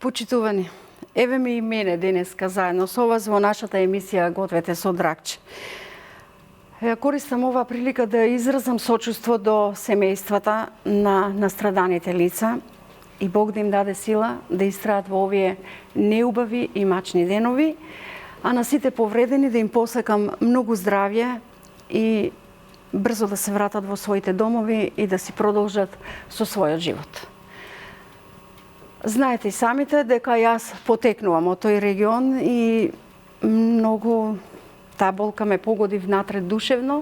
Почитувани, еве ми и мене денеска заедно со вас во нашата емисија Гответе со Драгче. Користам оваа прилика да изразам сочувство до семејствата на настраданите лица и Бог да им даде сила да истраат во овие неубави и мачни денови, а на сите повредени да им посакам многу здравје и брзо да се вратат во своите домови и да си продолжат со својот живот. Знаете и самите дека јас потекнувам од тој регион и многу таа болка ме погоди внатре душевно.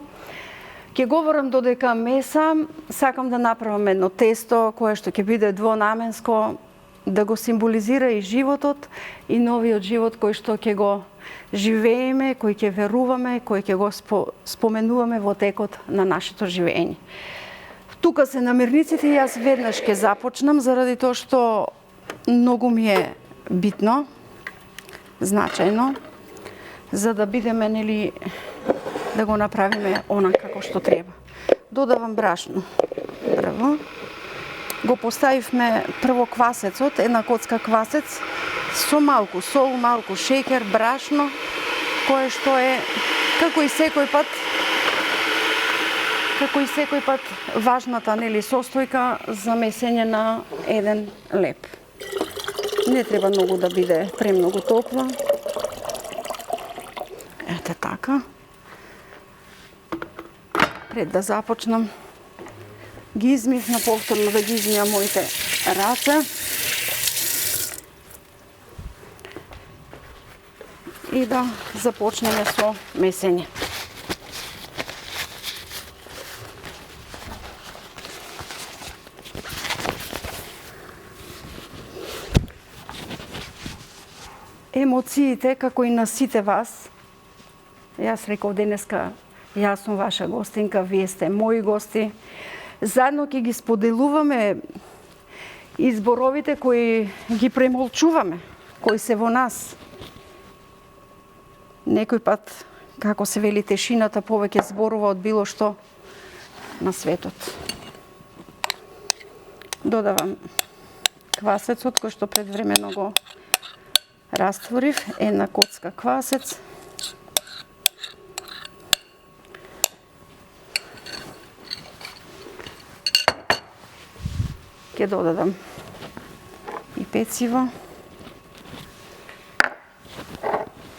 Ќе говорам додека месам, сакам да направам едно тесто кое што ќе биде двонаменско, да го символизира и животот и новиот живот кој што ќе го живееме, кој ќе веруваме, кој ќе го споменуваме во текот на нашето живење. Тука се намирниците и јас веднаш ќе започнам заради тоа што многу ми е битно, значајно, за да бидеме, нели, да го направиме онака како што треба. Додавам брашно. Прво. Го поставивме прво квасецот, една коцка квасец, со малку сол, малку шеќер, брашно, кое што е, како и секој пат, важната, нели, состојка за месење на еден леп. Не треба многу да биде премногу топло. Ете така. Пред да започнам, ги измивна повторно да ги измија моите раце. И да започнеме со месење. Емоциите, како и на сите вас, јас реков денеска, јас сум ваша гостинка, вие сте мои гости. Заедно ќе ги споделуваме изборовите кои ги премолчуваме, кои се во нас. Некој пат, како се вели, тешината повеќе зборува од било што на светот. Додавам квасецот, кој што предвремено го растворив, една коцка квасец. Ќе додадам и пecivo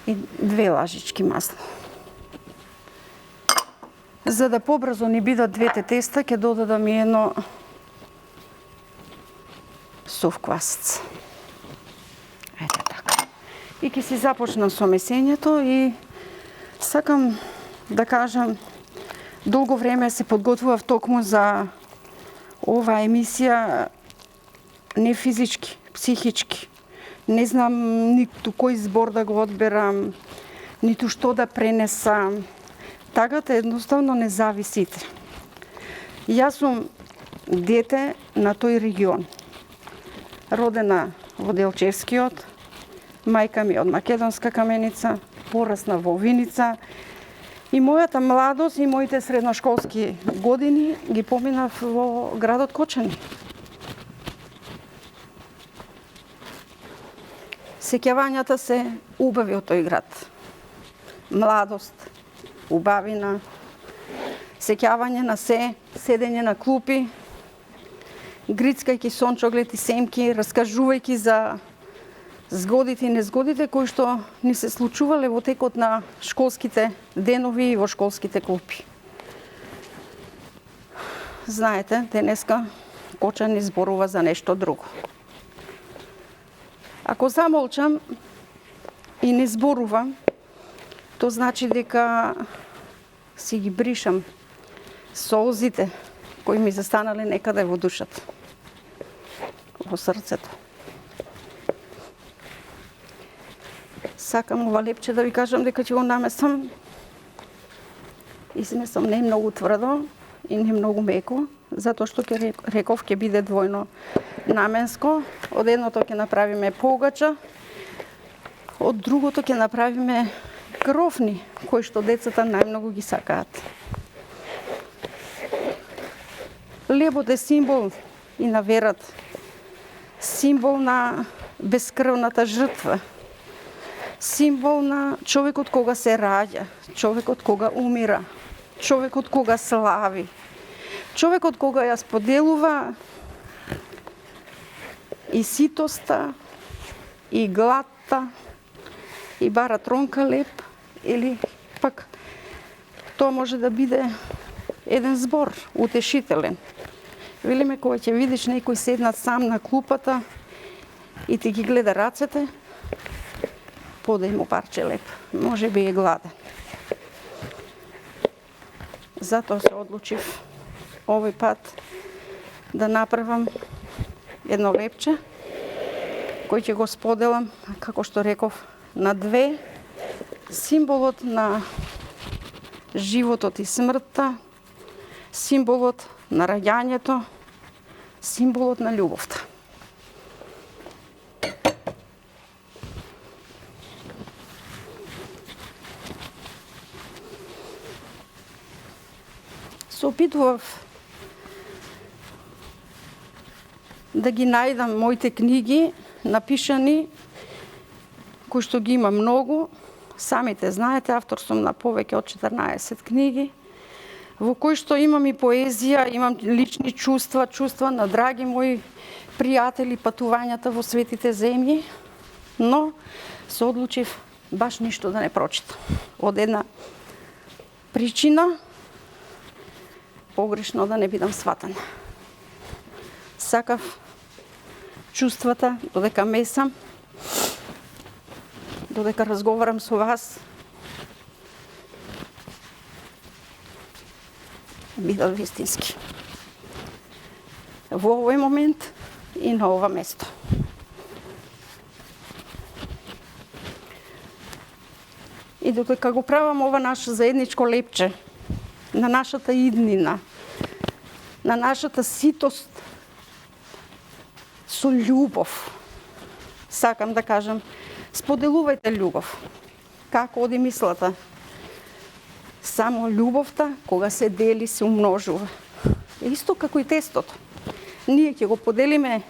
и 2 лажички масло. За да побрзо ни бидат двете теста, ќе додадам и едно сув квасец. Ете така. И ќе си започнам со месењето и сакам да кажам, долго време се подготвував токму за оваа емисија, не физички, психички. Не знам ниту кој збор да го одберам, ниту што да пренесам. Тагата едноставно не зависите. Јас сум дете на тој регион. Родена во Делчевскиот, мајка ми од Македонска Каменица, порасна во Виница. И мојата младост и моите средношколски години ги поминав во градот Кочани. Сеќавањата се убави од тој град. Младост, убавина, сеќавање на се, седење на клупи, грицкајќи сончоглед и семки, раскажувајќи за згодите и незгодите кои што ни се случувале во текот на школските денови и во школските клупи. Знаете, денеска Кочани зборува за нешто друго. Ако замолчам и не зборувам, то значи дека си ги бришам солзите кои ми застанале некаде во душата, во срцето. Сакам ова лепче да ви кажам дека ќе го намесам. Измесам не многу тврдо и не многу меко, затоа што ќе реков ќе биде двојно наменско. Од едното ќе направиме погача, од другото ќе направиме крофни, кои што децата најмногу ги сакаат. Лебот е символ и на верата, символ на бескрвната жртва, символ на човекот кога се раѓа, човекот кога умира, човекот кога слави, човекот кога ја споделува и ситоста, и гладта, и бара тронка леп, или пак тоа може да биде еден збор утешителен. Велиме, кога ќе видиш некој седнат сам на клупата и ти ги гледа рацете, подај му парче леп. Може би е гладен. Затоа се одлучив овој пат да направам едно лепче, кој ќе го споделам, како што реков, на две, символот на животот и смртта, символот на раѓањето, символот на љубовта. Се опитував да ги најдам моите книги, напишани, кои што ги има многу. Самите знаете, автор сум на повеќе од 14 книги, во кои што имам и поезија, имам лични чувства, чувства на драги мои пријатели, патувањата во светите земји, но се одлучив баш ништо да не прочитам. Од една причина, погрешно да не бидам сватана. Сакав чувствата, додека месам, додека разговарам со вас, бидат вистински. Во овој момент и на ова место. И додека го правам ова наше заедничко лепче, на нашата иднина, на нашата ситост со љубов, сакам да кажам, споделувајте љубов. Како оди мислата? Само љубовта, кога се дели, се умножува. Исто како и тестото. Ние ќе го поделиме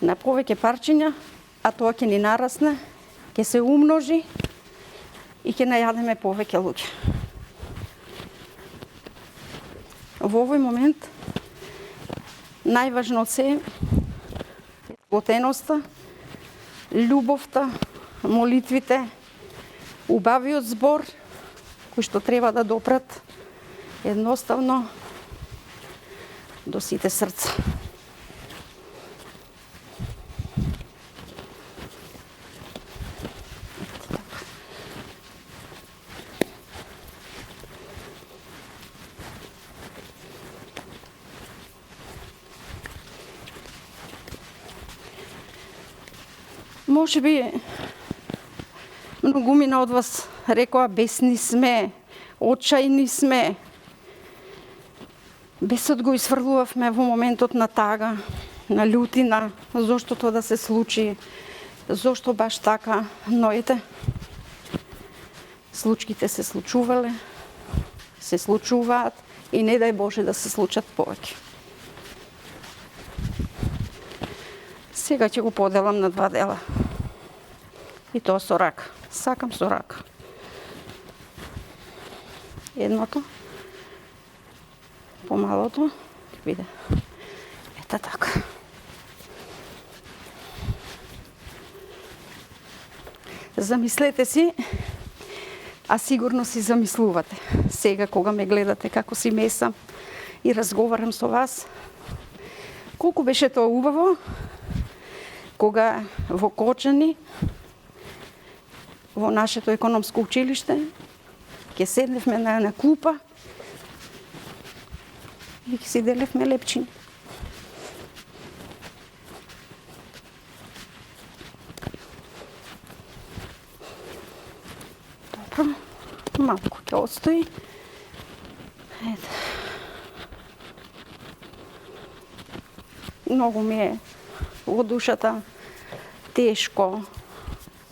на повеќе парчиња, а тоа ќе ни нарасне, ќе се умножи и ќе најадеме повеќе луѓе. Во овој момент најважно од се е плотеноста, љубовта, молитвите, убавиот збор кои што треба да допрат едноставно до сите срца. Може би многумина од вас рекоа бесни сме, очајни сме. Бесот го изфрлувавме во моментот на тага, на љутина, зошто тоа да се случи, зошто баш така, но ете, случките се случувале, се случуваат и не дај Боже да се случат повеќе. Сега ќе го поделам на два дела. И тоа со рака. Сакам со рака. Едното, помалото, биде. Ета така. Замислете си, а сигурно си замислувате. Сега кога ме гледате како си месам и разговарам со вас, колку беше тоа убаво, кога во Кочани, во нашето економско училиште, ќе седневме на една клупа и ќе си делевме лепчини. Добро, малку ќе отстои. Ето. Многу ми е во душата тешко,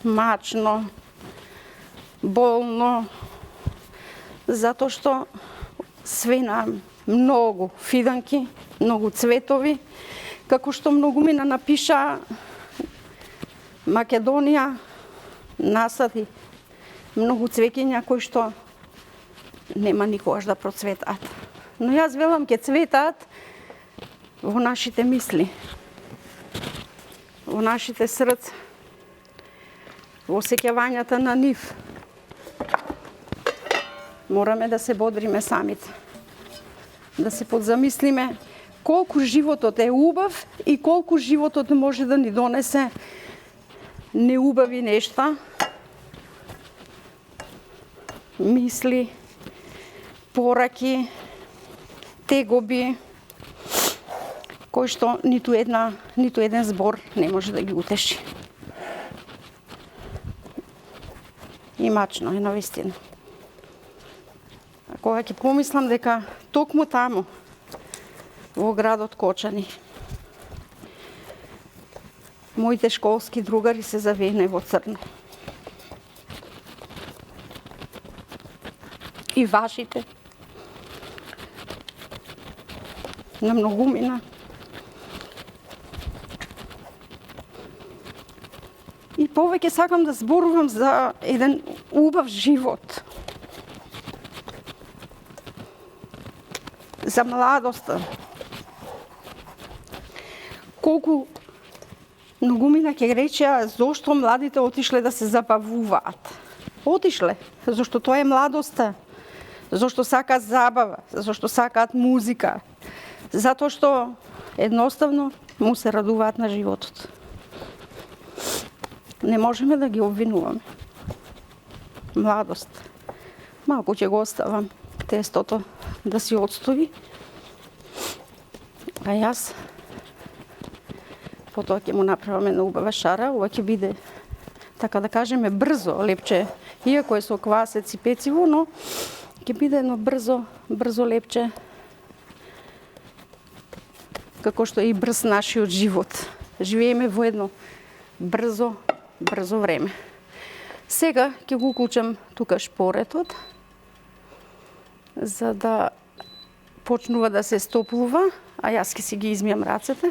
мачно, болно, затоа што свена многу фиданки, многу цветови, како што многумина напиша Македонија насади многу цвеќиња кои што нема никогаш да процветаат. Но јас велам ќе цветаат во нашите мисли, во нашите срца, во осеќавањата на нив. Мораме да се бодриме самите, да се подзамислиме колку животот е убав и колку животот може да ни донесе неубави нешта, мисли, пораки, тегоби, кои што ниту еден збор не може да ги утеши. И мачно е навистина. А кога ќе помислам дека токму таму, во градот Кочани, моите школски другари се завене во црно. И вашите. На многумина. И повеќе сакам да зборувам за еден убав живот. За младоста. Колку многумина ќе речеа зошто младите отишле да се забавуваат. Отишле, зашто тоа е младоста. Зашто сакаат забава, зашто сакаат музика. Затоа што едноставно му се радуваат на животот. Не можеме да ги обвинуваме. Младост. Малку ќе го оставам тестото да си отстои. А јас потоа ќе му направиме на убава шара. Ова ќе биде, така да кажеме, брзо лепче. Иако е со квасец и пециво, но ќе биде едно брзо лепче. Како што е и брз нашиот живот. Живееме во едно брзо време. Сега ќе го уклучам тука шпоретот, за да почнува да се стоплува, а јас ќе си ги измијам рацете.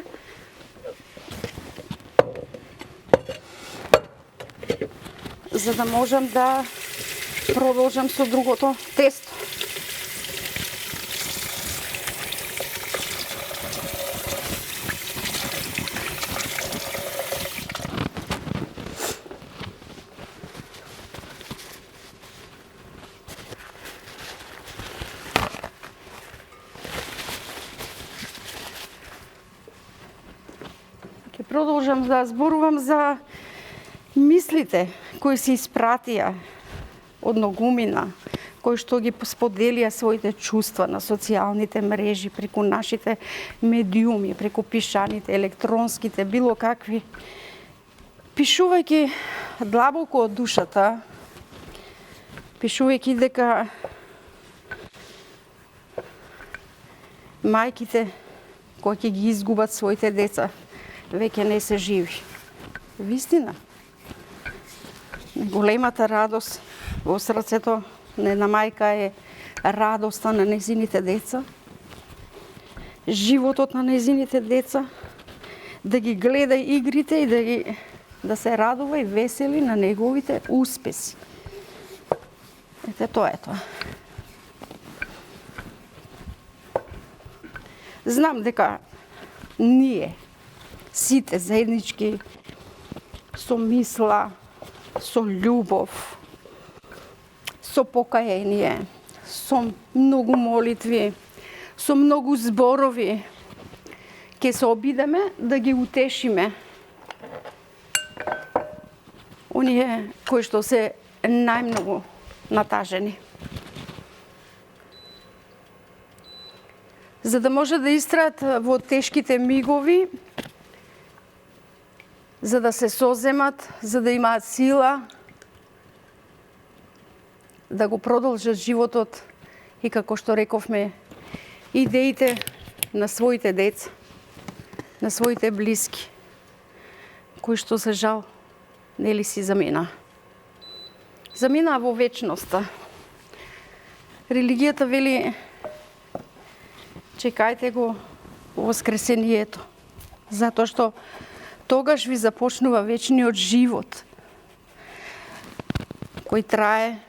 За да можам да продолжам со другото тесто. Ќе продолжам да зборувам за мислите кои се испратија од многумина, кои што ги споделија своите чувства на социјалните мрежи, преку нашите медиуми, преку пишаните, електронските, било какви. Пишувајќи длабоко од душата, пишувајќи дека мајките кои ќе ги изгубат своите деца, веќе не се живи. Вистина. Големата радост во срцето на една мајка е радоста на незините деца, животот на незините деца, да ги гледа игрите и да се радува и весели на неговите успеси. Ете, тоа е тоа. Знам дека ние, сите заеднички, со мисла, со љубов, со покаяние, со многу молитви, со многу зборови, ќе се обидеме да ги утешиме оние кои што се најмногу натажени. За да може да истраат во тешките мигови, за да се соземат, за да имаат сила, да го продолжат животот и, како што рековме, идеите на своите деца, на своите блиски, кои што за жал нели си замина. Замина во вечноста. Религијата вели чекајте го воскресението, затоа што тогаш ви започнува вечниот живот, кој трае.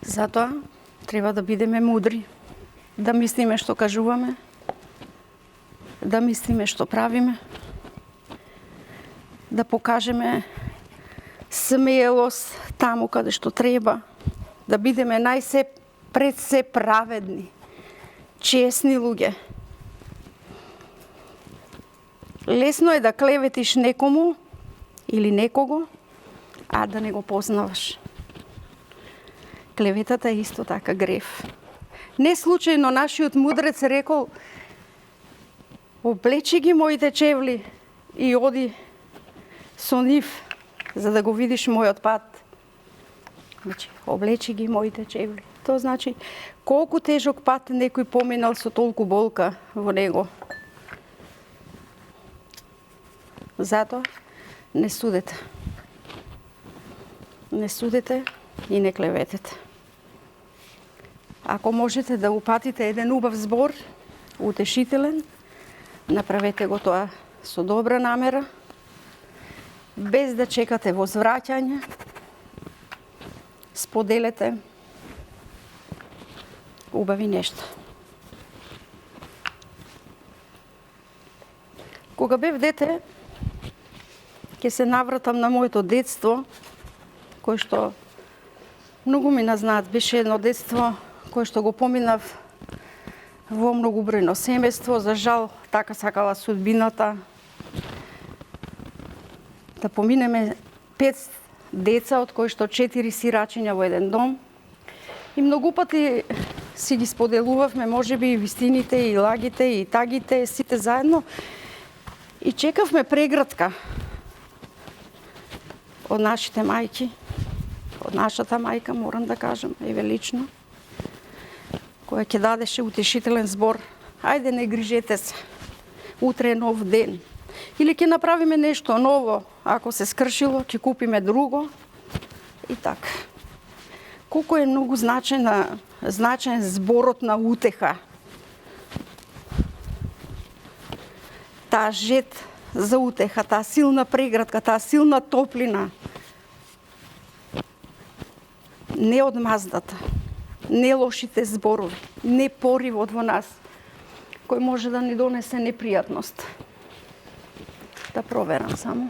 Затоа треба да бидеме мудри, да мислиме што кажуваме, да мислиме што правиме, да покажеме смелост таму каде што треба, да бидеме пред се праведни, честни луѓе. Лесно е да клеветиш некому или некого, а да не го познаваш. Клеветата е исто така грев. Не случајно нашиот мудрец рекол: облечи ги моите чевли и оди со нив, за да го видиш мојот пат. Значи, облечи ги моите чевли. Тоа значи, колку тежок пат некој поминал со толку болка во него. Затоа не судете. Не судете и не клеветете. Ако можете да упатите еден убав збор, утешителен, направете го тоа со добра намера, без да чекате возвраќање. Споделете убави нешта. Кога бев дете, ќе се навратам на моето детство, кое што многу ми назнаат. Беше едно детство кое што го поминав во многубројно семејство. За жал, така сакала судбината да поминеме 5 деца, од кои што 4 сирачиња во еден дом. И многу пати си ги споделувавме, можеби и вистините, и лагите, и тагите, сите заедно. И чекавме прегратка од нашите мајки, од нашата мајка, морам да кажам, еве лично, која ќе дадеше утешителен збор: ајде, не грижете се, утре е нов ден. Или ќе направиме нешто ново, ако се скршило, ќе купиме друго. И така. Колку е многу значен зборот на утеха. Таа жет за утеха, таа силна прегратка, таа силна топлина. Не одмаздата, не лошите зборови, не поривот во нас, кој може да ни донесе непријатност. Да проверам само.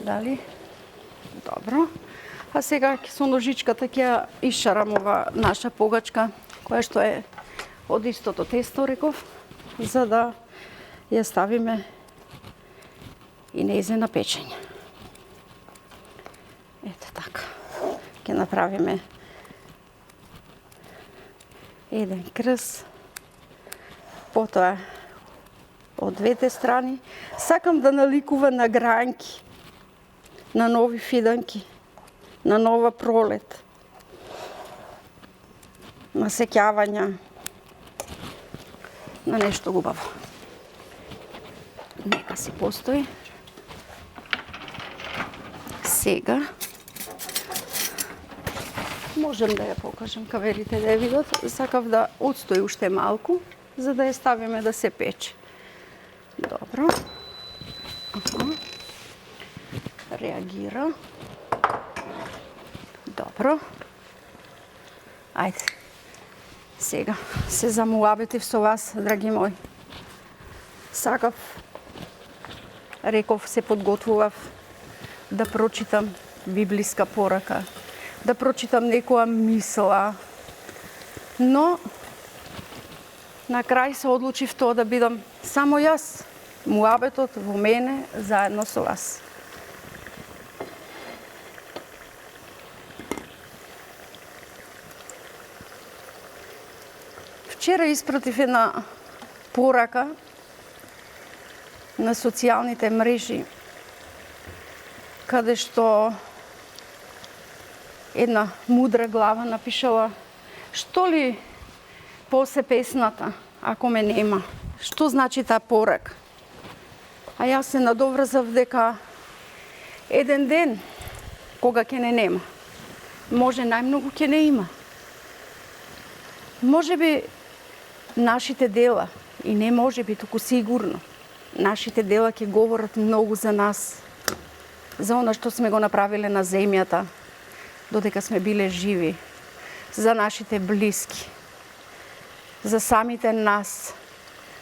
Дали? Добро. А сега со ножичката ќе ја ишарам ова наша погачка, која што е од истото тесто, реков, за да ја ставиме и нејзе на печење. Ете така. Ќе направиме еден крст, потоа од двете страни. Сакам да наликува на гранки, на нови фиданки, на нова пролет, на сеќавања, на нешто убаво. Нека си постои. Сега можем да ја покажам, каверите да ја видат. Сакав да отстои уште малку, за да ја ставиме да се пече. Добро. Реагира. Добро. Ајде. Сега се замуабетив со вас, драги мои. Сакав, реков, се подготвував да прочитам библиска порака, да прочитам некоја мисла, но на крај се одлучив тоа да бидам само јас, муабетот во мене заедно со вас. Вчера испратив една порака на социјалните мрежи, каде што една мудра глава напишала: што ли после песната, ако ме нема? Што значи таа порака? А јас се надоврзав дека еден ден, кога ќе не нема, може најмногу ќе не има. Може би нашите дела И не може би, туку сигурно. Нашите дела ќе говорат многу за нас, за она што сме го направиле на земјата, додека сме биле живи, за нашите блиски, за самите нас,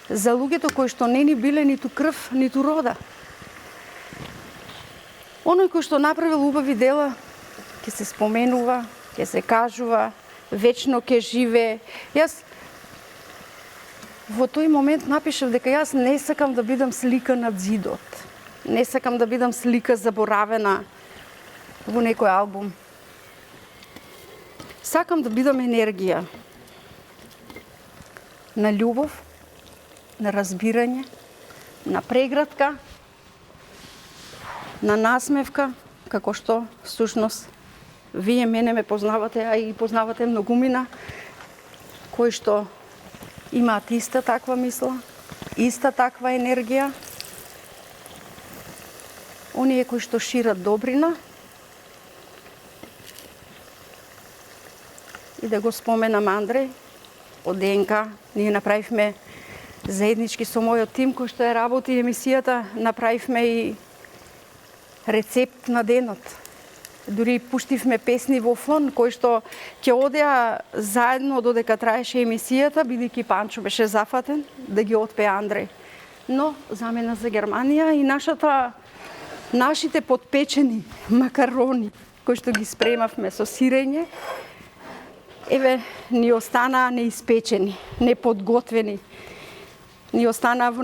за луѓето кои што не ни биле ниту крв, ниту рода. Оној кој што направил убави дела, ќе се споменува, ќе се кажува, вечно ќе живее. Јас во тој момент напишав дека јас не сакам да бидам слика над зидот. Не сакам да бидам слика заборавена во некој албум. Сакам да бидам енергија на љубов, на разбирање, на прегратка, на насмевка, како што всушност вие мене ме познавате, а и познавате многумина кои што имаат иста таква мисла, иста таква енергија. Оние кои што шират добрина. И да го споменам Андреј, од ДНК, ние направивме заеднички со мојот тим кој што ја работи емисијата, направивме и рецепт на денот. Дури пуштивме песни во фон кои што ќе одеа заедно додека траеше емисијата, бидејќи Панчо беше зафатен да ги отпее Андреј. Но замена за Германија и нашите подпечени макарони кои што ги спремавме со сирење, еве ни останаа неиспечени, неподготвени. Ни останаа во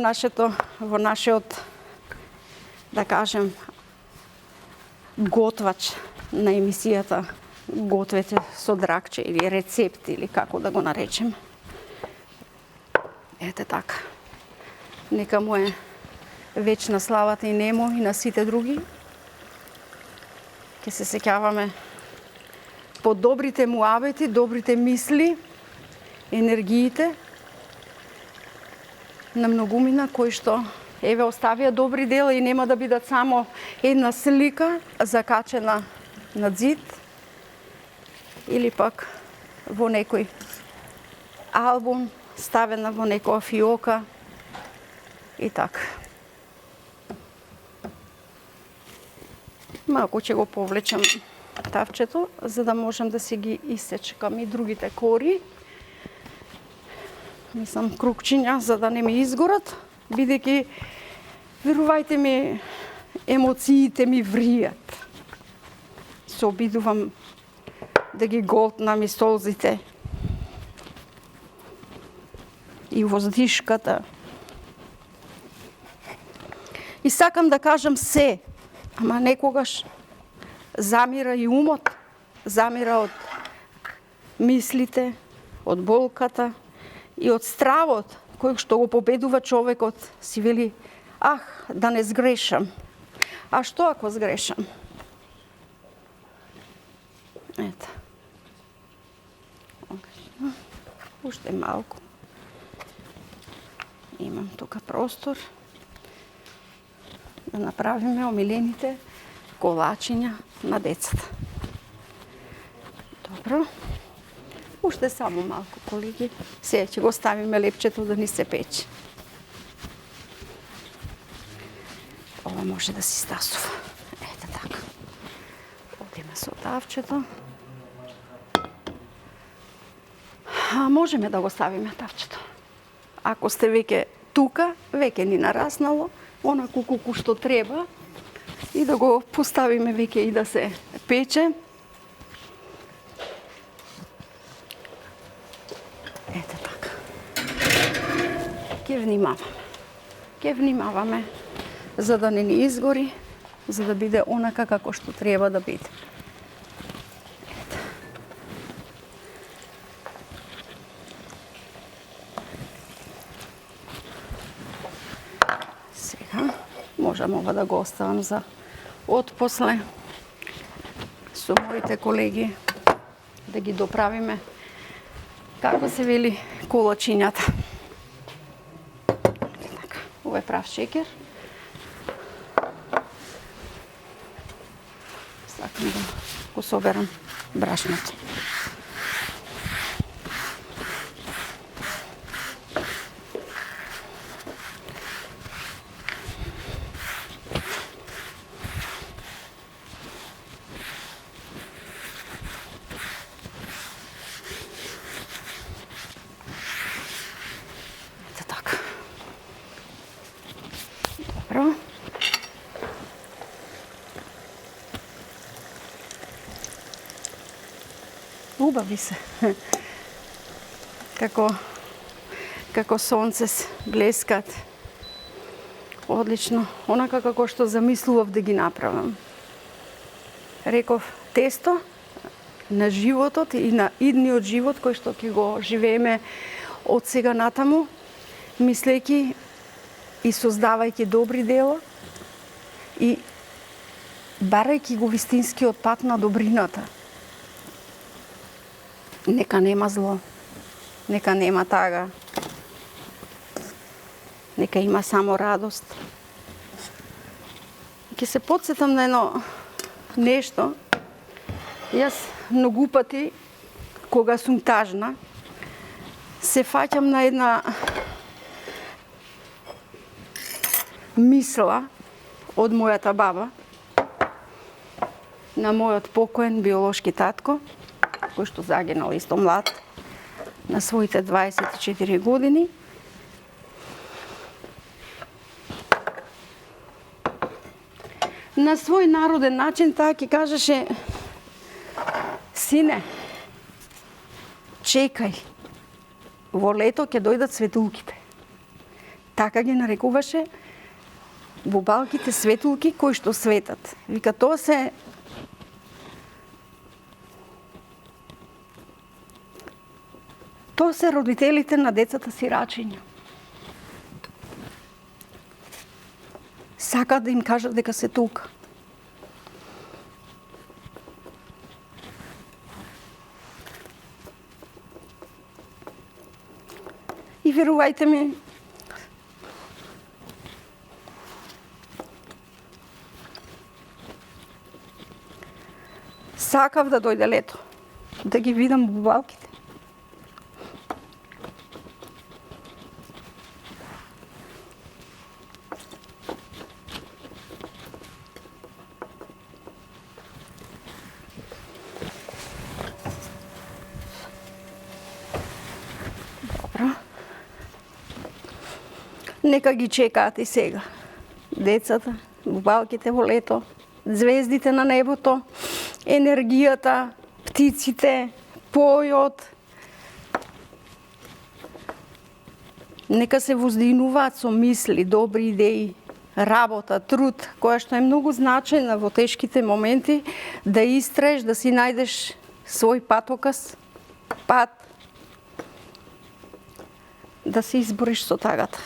нашиот, да кажем, готвач на емисијата Гответе со дракче или рецепт или како да го наречем. Ете така. Нека му е вечна славата и нему и на сите други. Ке се сеќаваме по добрите муабети, добрите мисли, енергиите на многумина кои што еве оставија добри дела и нема да бидат само една слика закачена на зид или пак во некој албум ставена во некоја фиока и така. Малку ќе го повлечам тавчето, за да можам да си ги исечкам и другите кори. Мислам крукчиња, за да не ми изгорат, бидејќи, верувајте ми, емоциите ми вријат. Се обидувам да ги голтнам и солзите, и воздишката. И сакам да кажам се, ама некогаш замира и умот, замира од мислите, од болката и од стравот кој што го победува човекот, си вели, да не сгрешам. А што ако сгрешам? Ето. Уште малку. Имам тука простор да направиме омилените колачиња на децата. Добро. Уште само малку, колеги. Сега ќе го ставиме лепчето да ни се пече. Ова може да си стасува. Ете така. Одиме со тавчето. Можеме да го ставиме тавчето. Ако сте веќе тука, веќе ни нараснало, онаку колку што треба, и да го поставиме веќе и да се пече. Ете така. Ке внимаваме, за да не ни изгори, за да биде онака како што треба да биде. Ете. Сега можам ова да го оставам за отпосле со моите колеги да ги доправиме како се вели колачињата. Така, ова е прав шекер. Сакам да го соберам брашното. Убави се. Како сонце блескат. Одлично. Онака како што замислував да ги направам. Реков, тесто на животот и на идниот живот кој што ќе го живееме од сега натаму, мислејќи и создавајќи добри дела и барајќи го вистинскиот пат на добрината. Нека нема зло, нека нема тага, нека има само радост. Ќе се потсетам на едно нешто. Јас многу пати, кога сум тажна, се фаќам на една мисла од мојата баба, на мојот покоен биолошки татко, кој што загинал исто млад, на своите 24 години. На свој народен начин таа ќе кажеше: сине, чекај, во лето ќе дојдат светулките. Така ги нарекуваше бубалките светулки кои што светат. Вика, тоа се родителите на децата сирачиња. Сакаат да им кажат дека се тука. И верувајте ми, сакав да дојде лето, да ги видам бубалките. Нека ги чекаат и сега. Децата, бубалките во лето, звездите на небото, енергијата, птиците, појот. Нека се воздигнуваат со мисли, добри идеи, работа, труд, која што е многу значајна во тешките моменти, да истраеш, да си најдеш свој патоказ, пат, да се избориш со тагата.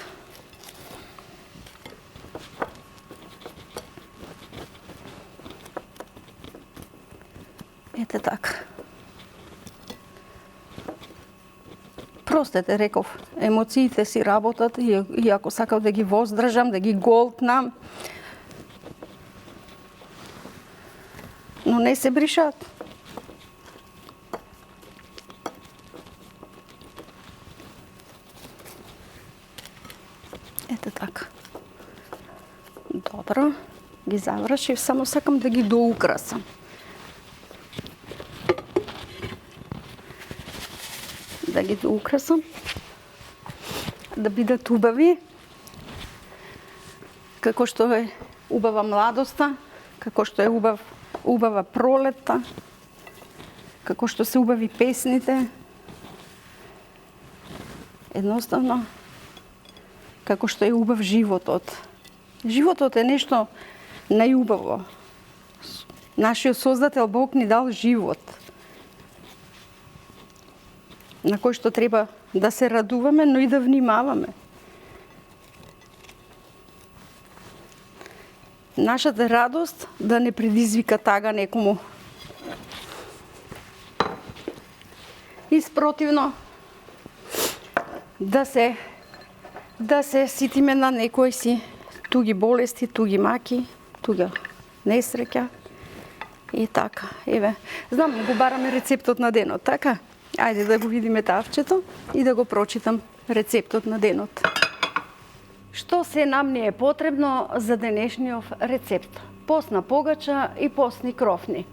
Ете така. Простете, реков, емоциите си работат и ако сакав да ги воздржам, да ги голтнам, но не се бришат. Ете така. Добро, ги завршив, само сакам да ги доукрасам. Да ги доукрасам, да бидат убави, како што е убава младоста, како што е убава пролетта, како што се убави песните. Едноставно, како што е убав животот. Животот е нешто најубаво. Нашиот Создател Бог ни дал живот, на кој што треба да се радуваме, но и да внимаваме. Нашата радост да не предизвика тага некому. И спротивно, да се ситиме на некои си туги болести, туги маки, туга несреќа и така. Еве, знам, го бараме рецептот на денот, така? Ајде да го видиме тавчето и да го прочитам рецептот на денот. Што се нам не е потребно за денешниот рецепт? Постна погача и постни крофни.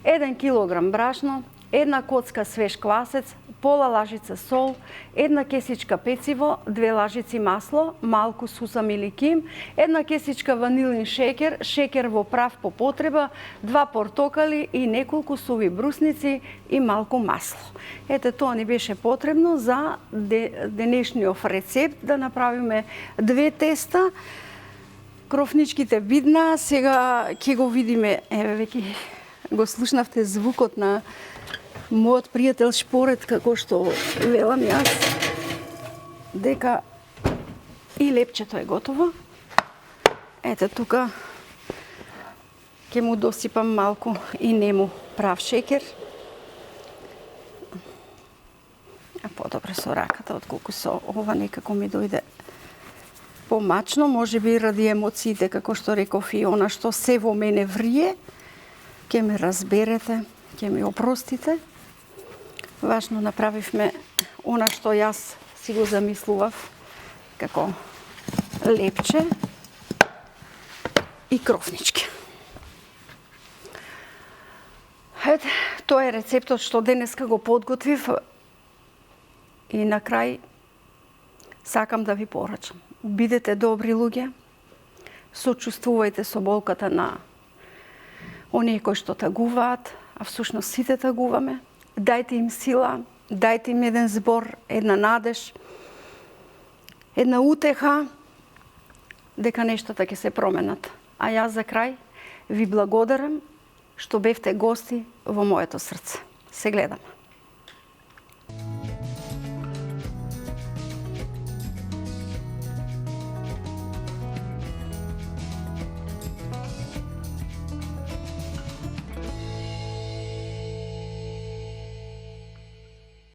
1 килограм брашно, една коцка свеж квасец, пола лажица сол, една кесичка пециво, 2 лажици масло, малку сусам или ким, една кесичка ванилин шекер, шекер во прав по потреба, 2 портокали и неколку суви брусници и малку масло. Ете, тоа ни беше потребно за денешниот рецепт, да направиме 2 теста. Крофничките видна, сега ќе го видиме, еве веќе го слушнавте звукот на мојот пријател Шпорет, како што велам јас, дека и лепчето е готово. Ете, тука ќе му досипам малку и нему прав шекер. А подобре со раката, отколку со ова некако ми дојде помачно, може би ради емоциите, како што реков и она што се во мене врие, ќе ме разберете, ќе ми опростите. Важно направивме она што јас си го замислував како лепче и крофнички. Ете, тоа е рецептот што денеска го подготвив и на крај сакам да ви порачам. Бидете добри луѓе, сочувствувајте со болката на оние кои што тагуваат, а всушност сите тагуваме. Дајте им сила, дајте им еден збор, една надеж, една утеха, дека нештата ќе се променат. А јас за крај ви благодарам што бевте гости во моето срце. Се гледаме.